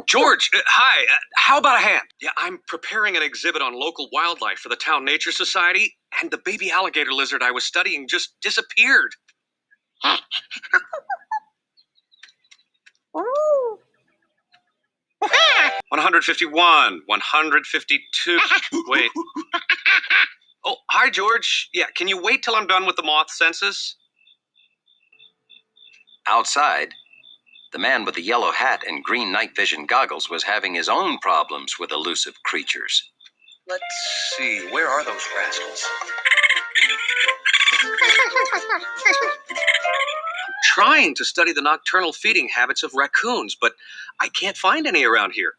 George, hi. How about a hand? Yeah, I'm preparing an exhibit on local wildlife for the Town Nature Society, and the baby alligator lizard I was studying just disappeared. 151, 152. Wait. Oh, hi, George. Yeah, can you wait till I'm done with the moth census? Outside, the man with the yellow hat and green night vision goggles was having his own problems with elusive creatures. Let's see, where are those rascals? Trying to study the nocturnal feeding habits of raccoons, but I can't find any around here.